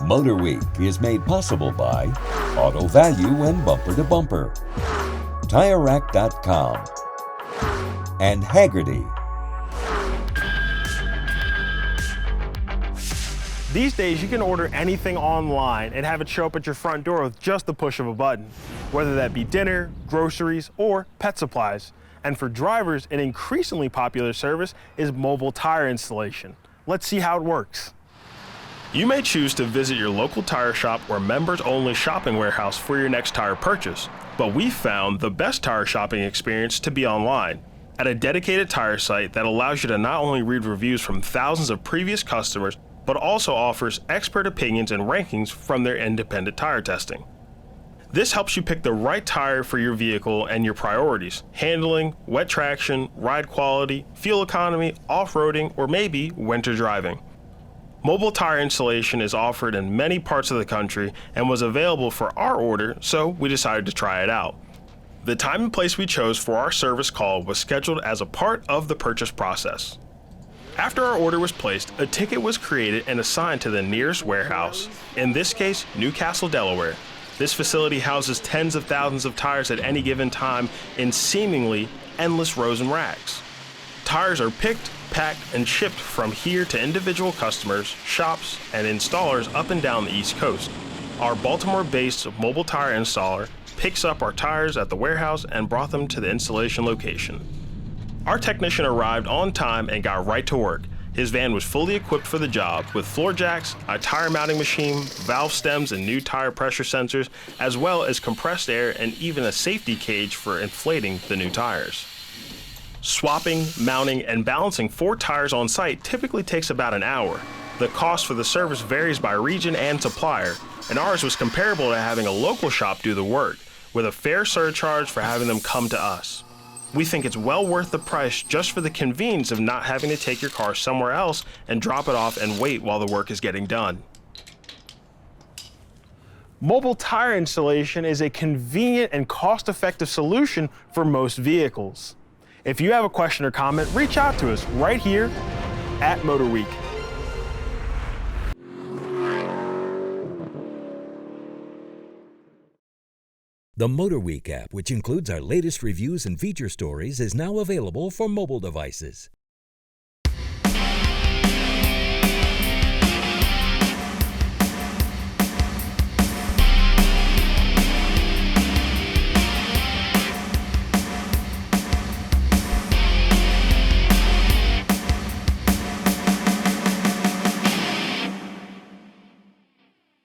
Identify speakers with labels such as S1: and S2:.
S1: MotorWeek is made possible by Auto Value and Bumper to Bumper, TireRack.com, and Haggerty.
S2: These days, you can order anything online and have it show up at your front door with just the push of a button, whether that be dinner, groceries, or pet supplies. And for drivers, an increasingly popular service is mobile tire installation. Let's see how it works. You may choose to visit your local tire shop or members-only shopping warehouse for your next tire purchase, but we found the best tire shopping experience to be online, at a dedicated tire site that allows you to not only read reviews from thousands of previous customers, but also offers expert opinions and rankings from their independent tire testing. This helps you pick the right tire for your vehicle and your priorities: handling, wet traction, ride quality, fuel economy, off-roading, or maybe winter driving. Mobile tire installation is offered in many parts of the country and was available for our order, so we decided to try it out. The time and place we chose for our service call was scheduled as a part of the purchase process. After our order was placed, a ticket was created and assigned to the nearest warehouse, in this case, Newcastle, Delaware. This facility houses tens of thousands of tires at any given time in seemingly endless rows and racks. Tires are picked, packed, and shipped from here to individual customers, shops, and installers up and down the East Coast. Our Baltimore-based mobile tire installer picks up our tires at the warehouse and brought them to the installation location. Our technician arrived on time and got right to work. His van was fully equipped for the job with floor jacks, a tire mounting machine, valve stems and new tire pressure sensors, as well as compressed air and even a safety cage for inflating the new tires. Swapping, mounting, and balancing 4 tires on site typically takes about an hour. The cost for the service varies by region and supplier, and ours was comparable to having a local shop do the work, with a fair surcharge for having them come to us. We think it's well worth the price just for the convenience of not having to take your car somewhere else and drop it off and wait while the work is getting done. Mobile tire installation is a convenient and cost-effective solution for most vehicles. If you have a question or comment, reach out to us right here at MotorWeek.
S1: The MotorWeek app, which includes our latest reviews and feature stories, is now available for mobile devices.